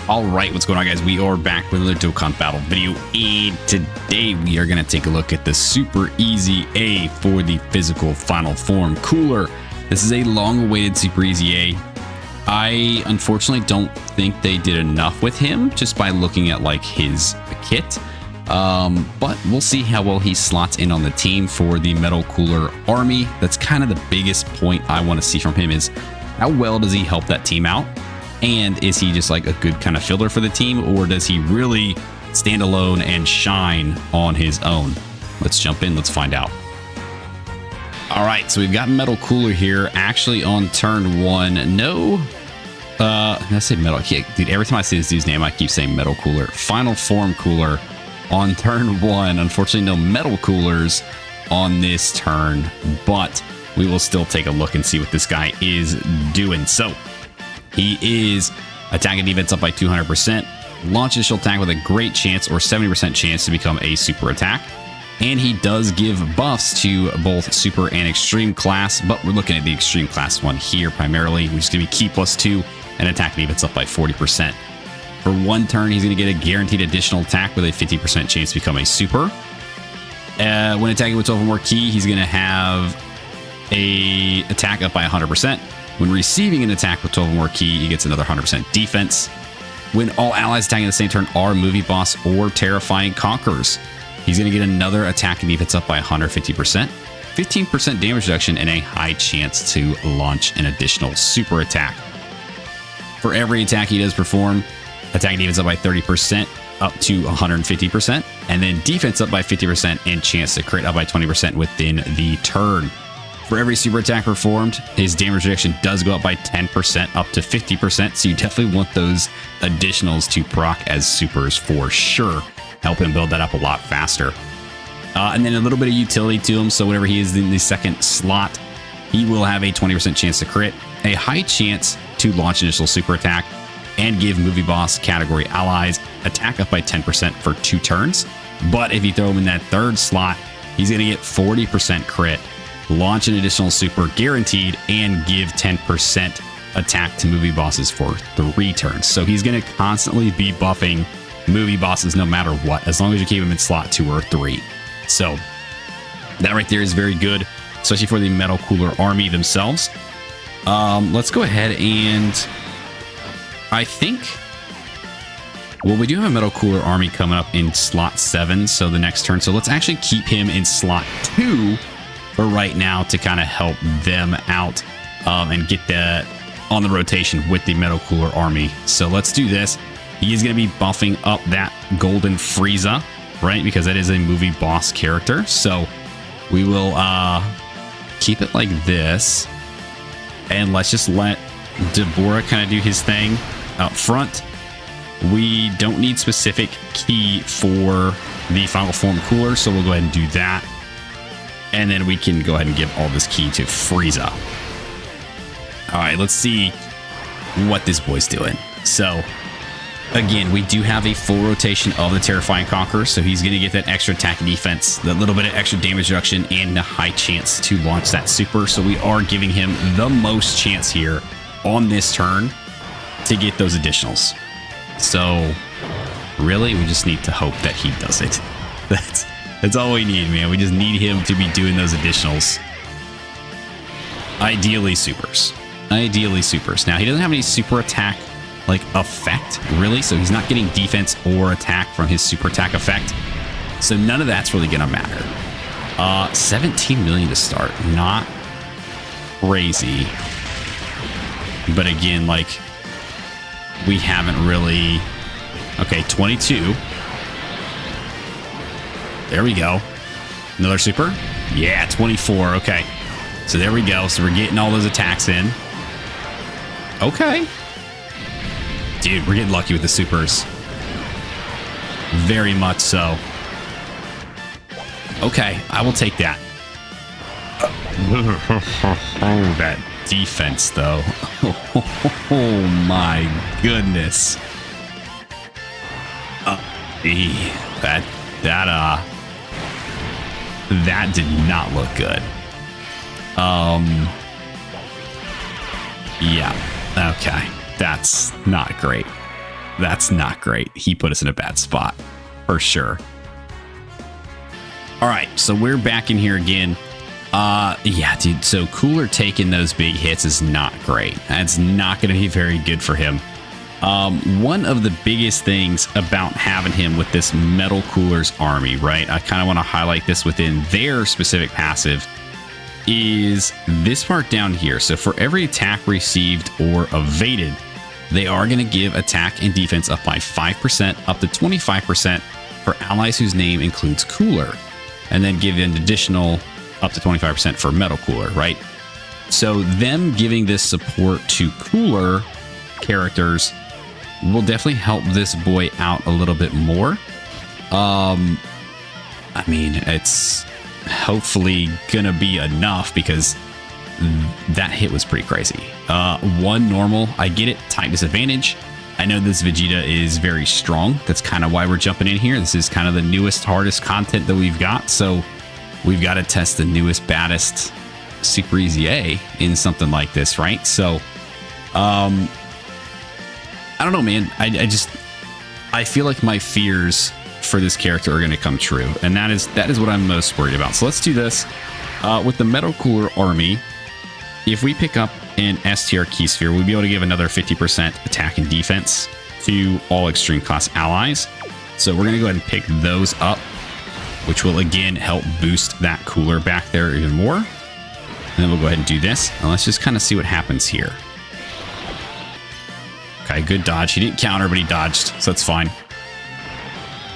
All right, what's going on, guys? We are back with another Dokkan Battle video, and today we are going to take a look at the Super EZA for the physical Final Form Cooler. This is a long-awaited Super EZA. I unfortunately don't think they did enough with him just by looking at like his kit, but we'll see how well he slots in on the team for the Metal Cooler army. That's kind of the biggest point I want to see from him, is how well does he help that team out? And is he just like a good kind of filler for the team, or does he really stand alone and shine on his own? Let's jump in. Let's find out. All right, so we've got Metal Cooler here actually on turn one. No, I say Metal. Yeah, dude, every time I see this dude's name, I keep saying Metal Cooler. Final Form Cooler on turn one. Unfortunately, no Metal Coolers on this turn, but we will still take a look and see what this guy is doing. So he is attack and defense up by 200%. Launch initial attack with a great chance or 70% chance to become a super attack. And he does give buffs to both super and extreme class, but we're looking at the extreme class one here primarily, which is going to be Ki +2 and attack and defense up by 40%. For one turn, he's going to get a guaranteed additional attack with a 50% chance to become a super. When attacking with 12 or more Ki, he's going to have a attack up by 100%. When receiving an attack with 12 or more Ki, he gets another 100% defense. When all allies attacking at the same turn are movie boss or terrifying conquerors, he's going to get another attack and defense up by 150%, 15% damage reduction, and a high chance to launch an additional super attack. For every attack he does perform, attack and defense up by 30%, up to 150%, and then defense up by 50% and chance to crit up by 20% within the turn. For every super attack performed, his damage reduction does go up by 10%, up to 50%, so you definitely want those additionals to proc as supers for sure. Help him build that up a lot faster. And then a little bit of utility to him, so whenever he is in the second slot, he will have a 20% chance to crit, a high chance to launch initial super attack, and give movie boss category allies attack up by 10% for 2 turns. But if you throw him in that third slot, he's going to get 40% crit, launch an additional super guaranteed, and give 10% attack to movie bosses for 3 turns. So he's going to constantly be buffing movie bosses no matter what, as long as you keep him in slot 2 or 3. So that right there is very good, especially for the Metal Cooler army themselves. Let's go ahead and I think, well, we do have a Metal Cooler army coming up in slot 7, so the next turn. So let's actually keep him in slot 2 for right now to kind of help them out and get that on the rotation with the Metal Cooler army. So let's do this. He is going to be buffing up that golden Frieza, right? Because that is a movie boss character. So we will keep it like this. And let's just let Deborah kind of do his thing out front. We don't need specific Ki for the Final Form Cooler, so we'll go ahead and do that. And then we can go ahead and give all this Ki to Frieza. All right, let's see what this boy's doing. So again, we do have a full rotation of the Terrifying Conqueror, so he's going to get that extra attack and defense, that little bit of extra damage reduction, and a high chance to launch that super. So we are giving him the most chance here on this turn to get those additionals. So really, we just need to hope that he does it. That's all we need, man. We just need him to be doing those additionals. Ideally supers. Ideally supers. Now, he doesn't have any super attack like effect, really, so he's not getting defense or attack from his super attack effect. So none of that's really gonna matter. 17 million to start. Not crazy. But again, like, we haven't really... Okay, 22. There we go. Another super? Yeah, 24. Okay. So there we go. So we're getting all those attacks in. Okay. Dude, we're getting lucky with the supers. Very much so. Okay, I will take that. That defense, though. Oh my goodness. That did not look good. Yeah. Okay. That's not great. That's not great. He put us in a bad spot for sure. All right, so we're back in here again. Yeah, dude. So Cooler taking those big hits is not great. That's not going to be very good for him. One of the biggest things about having him with this Metal Cooler's army, right? I kind of want to highlight this within their specific passive, is this part down here. So for every attack received or evaded, they are going to give attack and defense up by 5%, up to 25% for allies whose name includes Cooler, and then give an additional up to 25% for Metal Cooler, right? So them giving this support to Cooler characters will definitely help this boy out a little bit more. I mean, it's hopefully gonna be enough because that hit was pretty crazy. One normal, I get it, type disadvantage. I know this Vegeta is very strong. That's kind of why we're jumping in here. This is kind of the newest, hardest content that we've got. So we've got to test the newest, baddest Super EZA in something like this, right? So, I don't know, man. I feel like my fears for this character are going to come true. And that is what I'm most worried about. So let's do this with the Metal Cooler army. If we pick up an STR key sphere, we'll be able to give another 50% attack and defense to all extreme class allies. So we're going to go ahead and pick those up, which will again help boost that Cooler back there even more. And then we'll go ahead and do this. And let's just kind of see what happens here. Okay, good dodge. He didn't counter, but he dodged, so that's fine.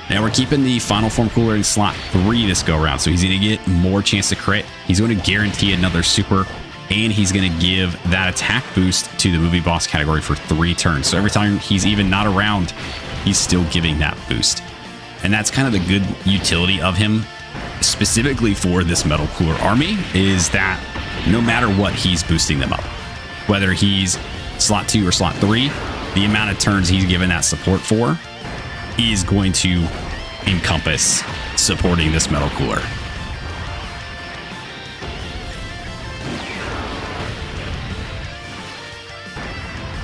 Now we're keeping the Final Form Cooler in slot 3 this go around, so he's going to get more chance to crit. He's going to guarantee another super, and he's going to give that attack boost to the movie boss category for 3 turns. So every time he's even not around, he's still giving that boost. And that's kind of the good utility of him, specifically for this Metal Cooler army, is that no matter what, he's boosting them up. Whether he's slot 2 or slot 3, the amount of turns he's given that support for is going to encompass supporting this Metal Cooler.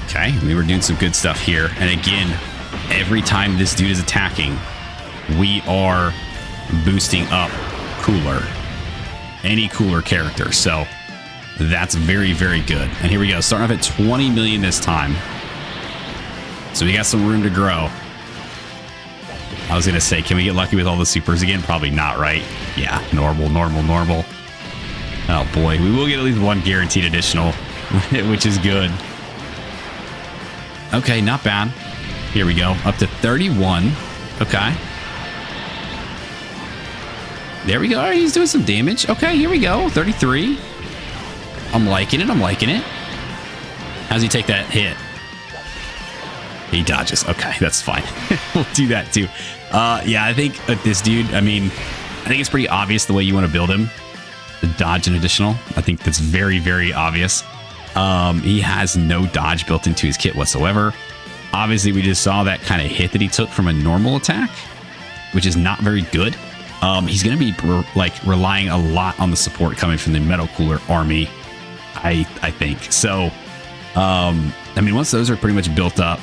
Okay, we were doing some good stuff here. And again, every time this dude is attacking, we are boosting up Cooler. Any Cooler character. So that's very, very good. And here we go. Starting off at 20 million this time. So we got some room to grow. I was going to say, can we get lucky with all the supers again? Probably not, right? Yeah, normal. Oh boy, we will get at least one guaranteed additional, which is good. Okay, not bad. Here we go. Up to 31. Okay. There we go. All right, he's doing some damage. Okay, here we go. 33. I'm liking it. How's he take that hit? He dodges. Okay, that's fine. We'll do that too. Yeah, I think with this dude, I mean, I think it's pretty obvious the way you want to build him. The dodge and additional. I think that's very, very obvious. He has no dodge built into his kit whatsoever. Obviously, we just saw that kind of hit that he took from a normal attack, which is not very good. He's going to be relying a lot on the support coming from the Metal Cooler army, I think. So, I mean, once those are pretty much built up,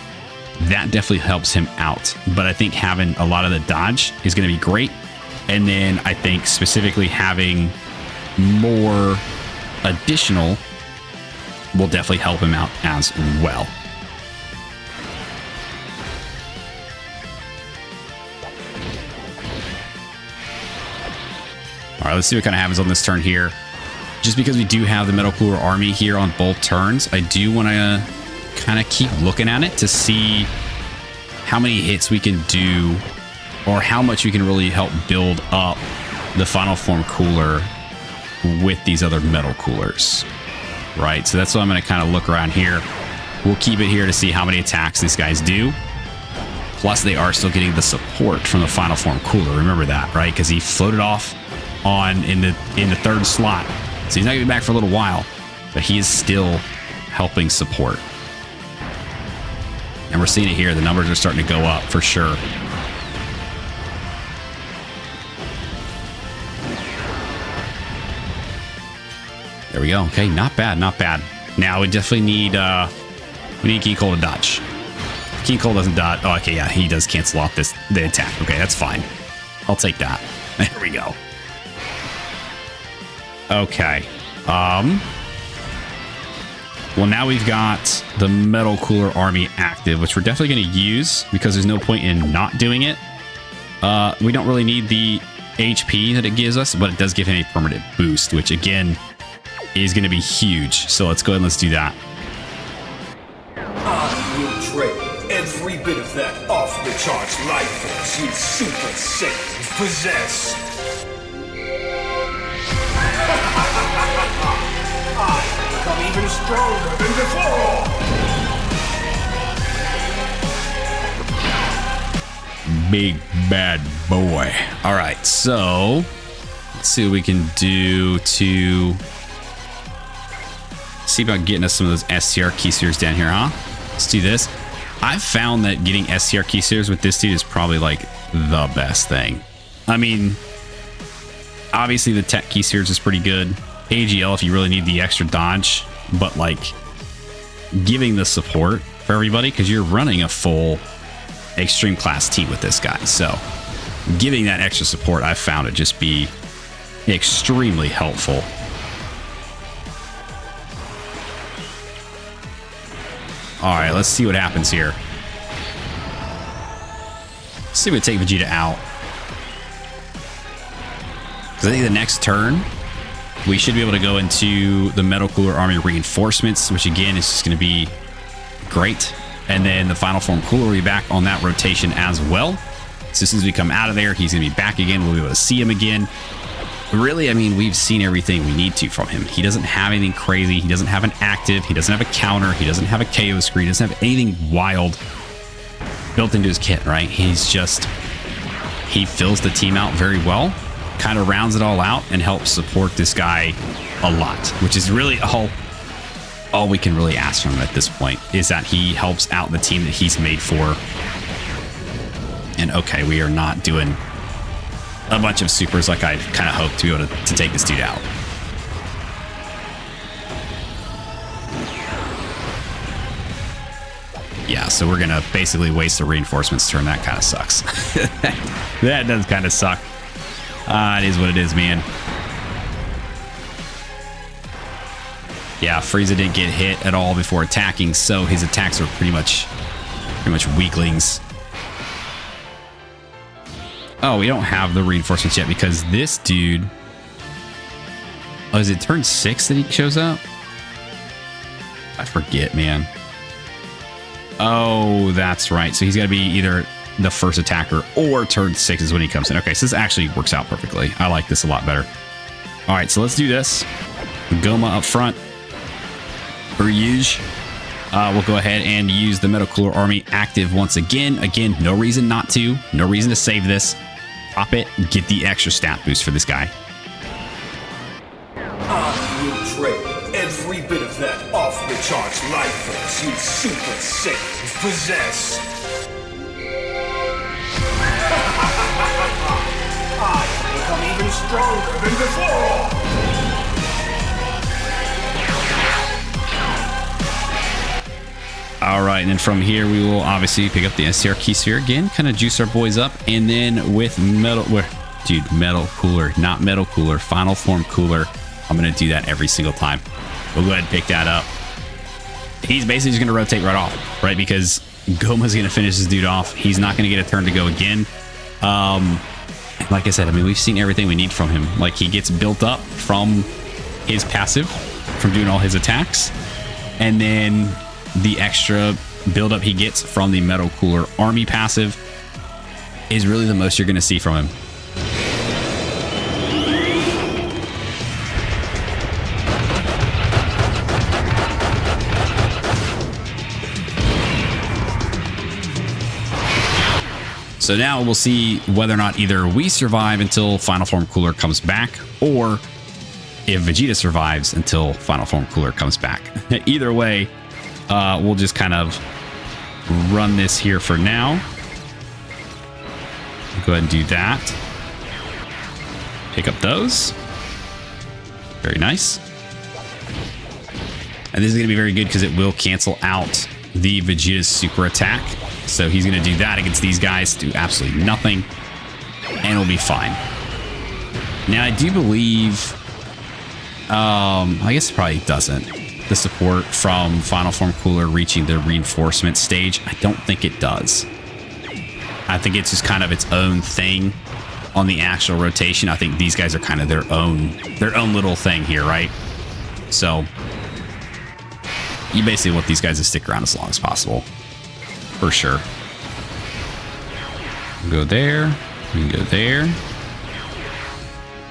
that definitely helps him out. But I think having a lot of the dodge is going to be great. And then I think specifically having more additional will definitely help him out as well. All right, let's see what kind of happens on this turn here. Just because we do have the Metal Cooler army here on both turns, I do want to kind of keep looking at it to see how many hits we can do or how much we can really help build up the Final Form Cooler with these other Metal Coolers, right? So that's what I'm going to kind of look around here. We'll keep it here to see how many attacks these guys do. Plus, they are still getting the support from the Final Form Cooler. Remember that, right? Because he floated off in the 3rd slot, so he's not going to be back for a little while, but he is still helping support. And we're seeing it here. The numbers are starting to go up for sure. There we go. Okay, not bad, not bad. Now we definitely need King Cole to dodge. King Cole doesn't dodge. Oh, okay, yeah, he does cancel off the attack. Okay, that's fine. I'll take that. There we go. Okay. Well, now we've got the Metal Cooler Army active, which we're definitely going to use because there's no point in not doing it. We don't really need the HP that it gives us, but it does give him a permanent boost, which again is going to be huge. So let's go ahead and let's do that. I will trade every bit of that off-the-charts life force you Super Saiyans possess. I become even stronger than before. Big bad boy. All right, so let's see what we can do to see about getting us some of those STR key series down here, huh? Let's do this. I've found that getting STR key series with this dude is probably like the best thing. I mean, obviously the tech key series is pretty good. AGL if you really need the extra dodge, but like giving the support for everybody because you're running a full extreme class team with this guy. So giving that extra support, I've found it just be extremely helpful. All right, let's see what happens here. Let's see if we take Vegeta out. Because I think the next turn, we should be able to go into the Metal Cooler Army reinforcements, which again is just going to be great. And then the Final Form Cooler will be back on that rotation as well. So as soon as we come out of there, he's going to be back again. We'll be able to see him again. Really, I mean, we've seen everything we need to from him. He doesn't have anything crazy. He doesn't have an active. He doesn't have a counter. He doesn't have a KO screen. He doesn't have anything wild built into his kit, right? He's just, he fills the team out very well, kind of rounds it all out and helps support this guy a lot, which is really all we can really ask from him at this point is that he helps out the team that he's made for. And okay, we are not doing a bunch of supers like I kind of hoped to be able to take this dude out. Yeah, so we're gonna basically waste the reinforcements turn. That kind of sucks. That does kind of suck. It is what it is, man. Yeah, Frieza didn't get hit at all before attacking, so his attacks are pretty much weaklings. Oh, we don't have the reinforcements yet because this dude... Oh, is it turn 6 that he shows up? I forget, man. Oh, that's right. So he's got to be either the first attacker or turn 6 is when he comes in. Okay, so this actually works out perfectly. I like this a lot better. All right, so let's do this. Goma up front. Ryuj. We'll go ahead and use the Metal Cooler Army active once again. Again, no reason not to. No reason to save this. Pop it. Get the extra stat boost for this guy. I will trade every bit of that off-the-charts life force you Super Saiyans possess. I become even stronger than before. All right, and then from here, we will obviously pick up the STR key sphere again, kind of juice our boys up, and then with Metal Cooler, not Metal Cooler, Final Form Cooler. I'm going to do that every single time. We'll go ahead and pick that up. He's basically just going to rotate right off, right? Because Goma's going to finish this dude off. He's not going to get a turn to go again. Like I said, I mean, we've seen everything we need from him. Like, he gets built up from his passive, from doing all his attacks, and then the extra buildup he gets from the Metal Cooler Army passive is really the most you're going to see from him. So now we'll see whether or not either we survive until Final Form Cooler comes back, or if Vegeta survives until Final Form Cooler comes back. Either way, we'll just kind of run this here for now. Go ahead and do that. Pick up those. Very nice. And this is going to be very good because it will cancel out the Vegeta's super attack. So he's going to do that against these guys, do absolutely nothing, and we'll be fine. Now, I do believe, I guess it probably doesn't. The support from Final Form Cooler reaching the reinforcement stage, I don't think it does. I think it's just kind of its own thing on the actual rotation. I think these guys are kind of their own little thing here, right? So you basically want these guys to stick around as long as possible, for sure. Go there, we can go there,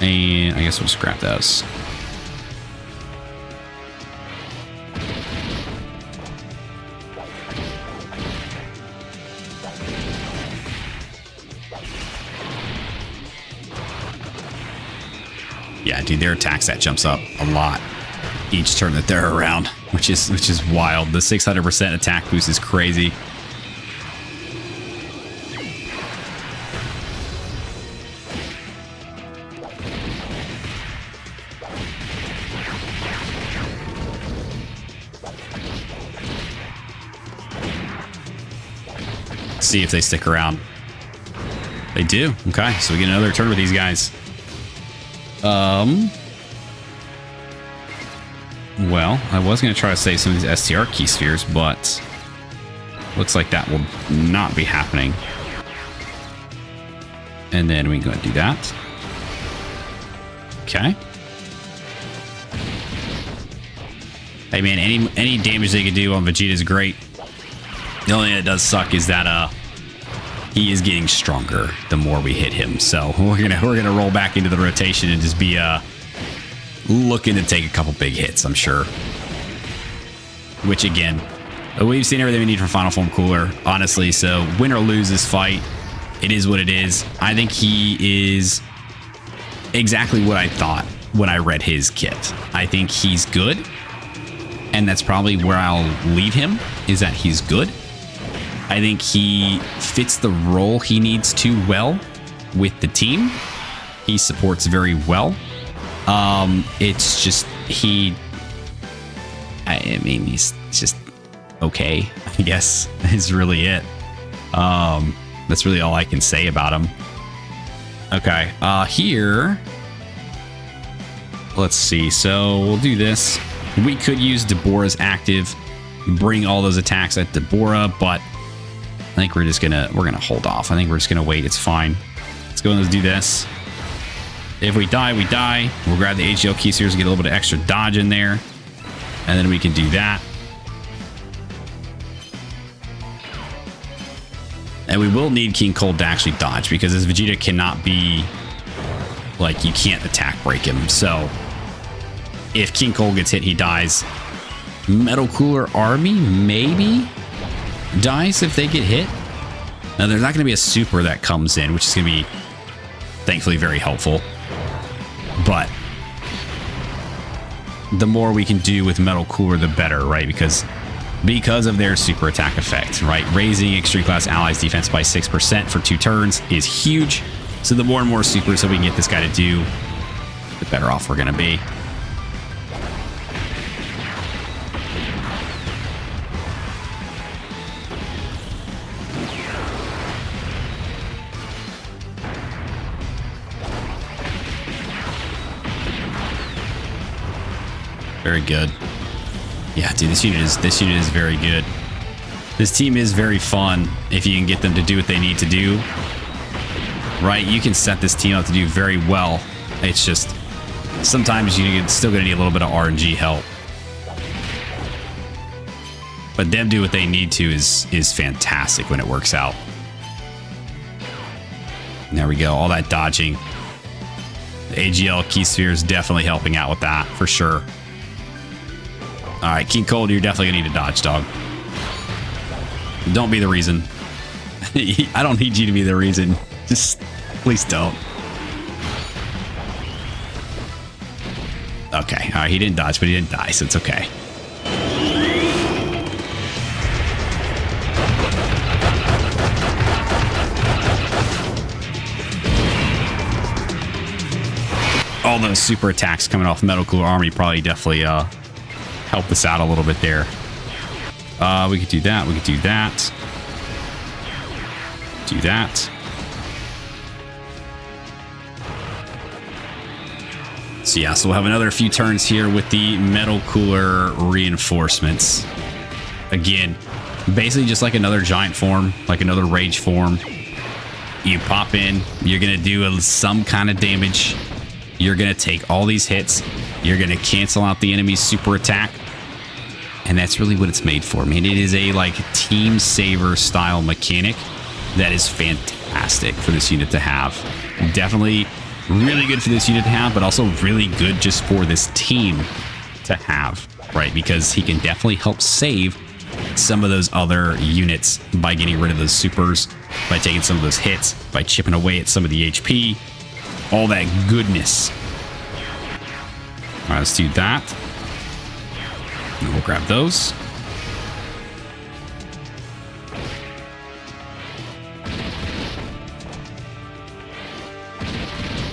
and I guess we'll just grab those. Yeah, dude, their attack stat jumps up a lot each turn that they're around, which is wild. The 600% attack boost is crazy. See if they stick around. They do. Okay, so we get another turn with these guys. Well, I was going to try to save some of these STR key spheres, but looks like that will not be happening. And then we can go and do that. Okay. Hey man, any damage they can do on Vegeta is great. The only thing that does suck is that he is getting stronger the more we hit him. So we're gonna roll back into the rotation and just be looking to take a couple big hits, I'm sure. Which again, we've seen everything we need from Final Form Cooler, honestly. So win or lose this fight, it is what it is. I think he is exactly what I thought when I read his kit. I think he's good, and that's probably where I'll leave him, is that he's good. I think he fits the role he needs to well with the team. He supports very well. It's just I mean, he's just okay, I guess, is really it. That's really all I can say about him. Okay, here, let's see. So we'll do this. We could use Deborah's active, bring all those attacks at Deborah, but I think we're gonna hold off. I think we're just gonna wait. It's fine. Let's go and let's do this. If we die, we die. We'll grab the HGL key spheres and get a little bit of extra dodge in there, and then we can do that. And we will need King Cold to actually dodge, because this Vegeta cannot be like, you can't attack break him. So if King Cold gets hit, he dies. Metal Cooler Army maybe dies if they get hit. Now there's not going to be a super that comes in, which is going to be thankfully very helpful. But the more we can do with Metal Cooler, the better, right? Because of their super attack effect, right? Raising extreme class allies defense by 6% for 2 turns is huge. So the more and more supers that we can get this guy to do, the better off we're going to be. Very good. Yeah, dude, this unit is very good. This team is very fun if you can get them to do what they need to do. Right? You can set this team up to do very well. It's just sometimes you're still gonna need a little bit of RNG help. But them do what they need to is fantastic when it works out. And there we go. All that dodging. The AGL key sphere is definitely helping out with that for sure. All right, King Cold, you're definitely gonna need a dodge, dog. Don't be the reason. I don't need you to be the reason. Just please don't. Okay, all right, he didn't dodge, but he didn't die, so it's okay. All those super attacks coming off Metal Cooler Army probably definitely help us out a little bit there. We could do that. We could do that. do that. So yeah, so we'll have another few turns here with the metal cooler reinforcements. Again, basically just like another giant form, like another rage form. You pop in, you're going to do some kind of damage. You're going to take all these hits. You're going to cancel out the enemy's super attack. And that's really what it's made for. I mean, it is a like team saver style mechanic that is fantastic for this unit to have. Definitely really good for this unit to have, but also really good just for this team to have, right? Because he can definitely help save some of those other units by getting rid of those supers, by taking some of those hits, by chipping away at some of the HP, all that goodness. All right, let's do that. And we'll grab those.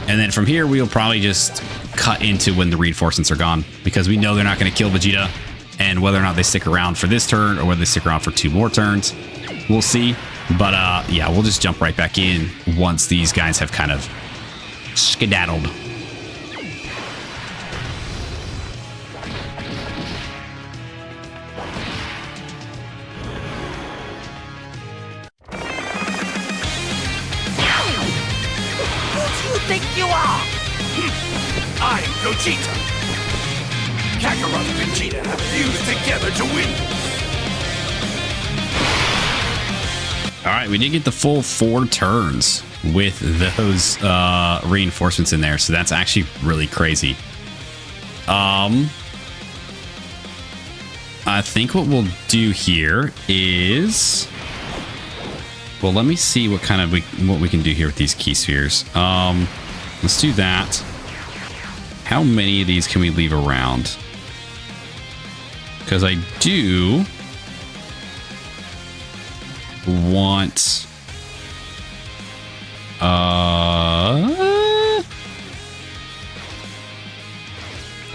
And then from here, we'll probably just cut into when the reinforcements are gone, because we know they're not going to kill Vegeta. And whether or not they stick around for this turn or whether they stick around for 2 more turns, we'll see. But yeah, we'll just jump right back in once these guys have kind of skedaddled. Think you are? I'm Gogeta. Kakarot and Vegeta have fused together to win. All right, we did get the full 4 turns with those reinforcements in there, so that's actually really crazy. I think what we'll do here is, well, let me see what kind of what we can do here with these key spheres. Let's do that. How many of these can we leave around? Because I do want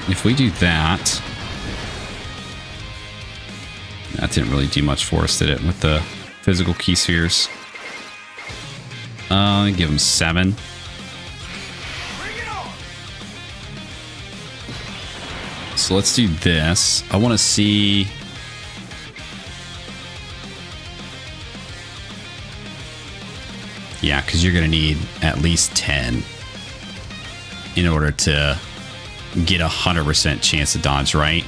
if we do that, that didn't really do much for us, did it, with the physical key spheres? Give them 7. So let's do this. I want to see. Yeah, because you're going to need at least 10 in order to get 100% chance to dodge, right?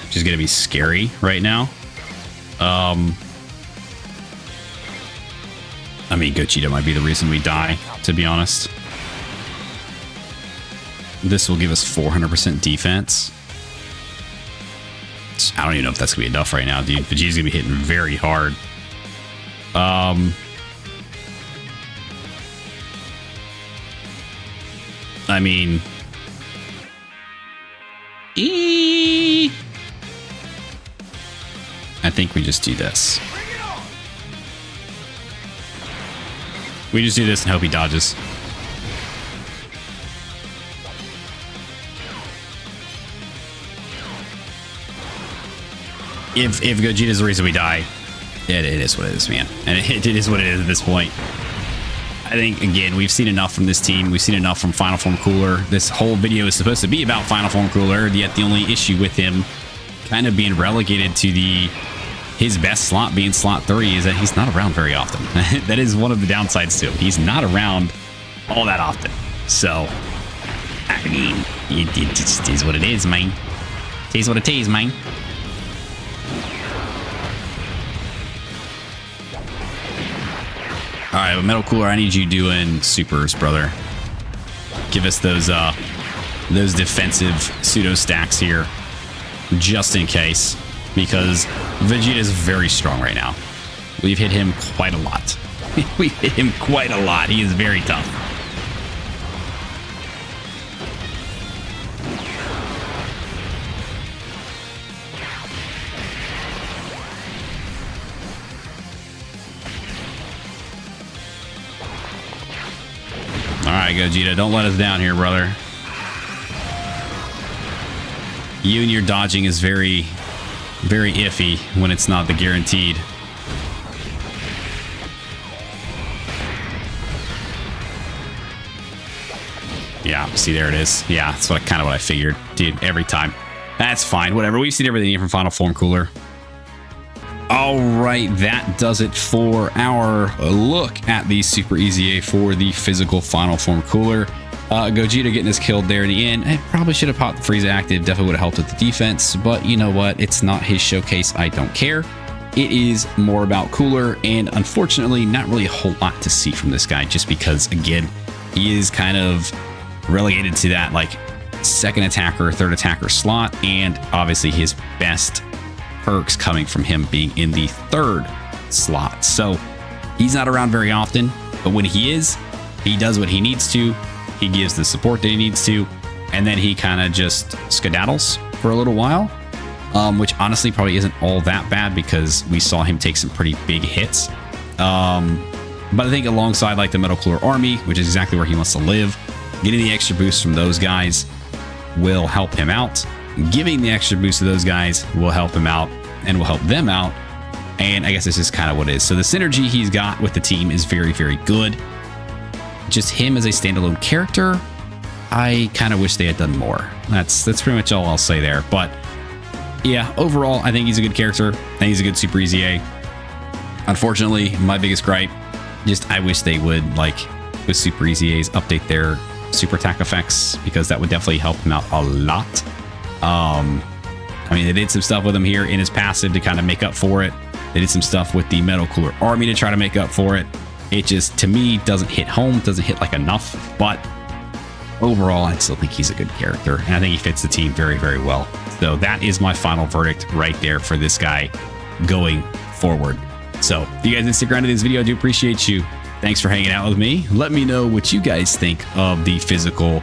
Which is going to be scary right now. I mean, Gogeta might be the reason we die, to be honest. This will give us 400% defense. I don't even know if that's going to be enough right now, dude. Vegeta's going to be hitting very hard. I mean... I think we just do this. We just do this and hope he dodges. If Gogeta is the reason we die, it is what it is, man. And it is what it is at this point. I think, again, we've seen enough from this team. We've seen enough from Final Form Cooler. This whole video is supposed to be about Final Form Cooler, yet the only issue with him kind of being relegated to his best slot being slot 3 is that he's not around very often. That is one of the downsides to him. He's not around all that often. So, I mean, it just is what it is, man. It is what it is, man. All right, Metal Cooler, I need you doing supers, brother. Give us those defensive pseudo stacks here, just in case, because Vegeta is very strong right now. We've hit him quite a lot. We've hit him quite a lot. He is very tough. All right, Gogeta, don't let us down here, brother. You and your dodging is very, very iffy when it's not the guaranteed. Yeah, see, there it is. Yeah, that's kind of what I figured. Dude, every time. That's fine. Whatever. We've seen everything here from Final Form Cooler. All right, that does it for our look at the Super EZA for the physical Final Form Cooler. Gogeta getting us killed there in the end. I probably should have popped the Frieza active. Definitely would have helped with the defense, but you know what? It's not his showcase. I don't care. It is more about Cooler, and unfortunately, not really a whole lot to see from this guy, just because, again, he is kind of relegated to that like second attacker, third attacker slot, and obviously his best perks coming from him being in the third slot. So he's not around very often, but when he is, he does what he needs to. He gives the support that he needs to, and then he kind of just skedaddles for a little while, which honestly probably isn't all that bad because we saw him take some pretty big hits. But I think alongside like the Metal Cooler Army, which is exactly where he wants to live, getting the extra boost from those guys will help him out. Giving the extra boost to those guys will help him out and will help them out. And I guess this is kind of what it is. So the synergy he's got with the team is very, very good. Just him as a standalone character, I kind of wish they had done more. That's pretty much all I'll say there. But yeah, overall, I think he's a good character. I think he's a good Super EZA. Unfortunately, my biggest gripe, just I wish they would, like, with Super EZAs, update their super attack effects, because that would definitely help him out a lot. I mean, they did some stuff with him here in his passive to kind of make up for it. They did some stuff with the Metal Cooler Army to try to make up for it. It just, to me, doesn't hit home, doesn't hit like enough. But overall, I still think he's a good character, and I think he fits the team very, very well. So that is my final verdict right there for this guy going forward. So if you guys did stick around to this video, I do appreciate you. Thanks for hanging out with me. Let me know what you guys think of the physical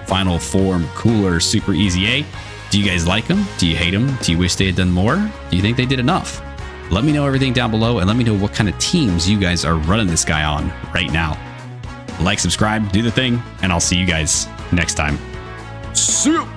Final Form Cooler Super EZA. Do you guys like him? Do you hate him? Do you wish they had done more? Do you think they did enough? Let me know everything down below, and let me know what kind of teams you guys are running this guy on right now. Like, subscribe, do the thing, and I'll see you guys next time. See you!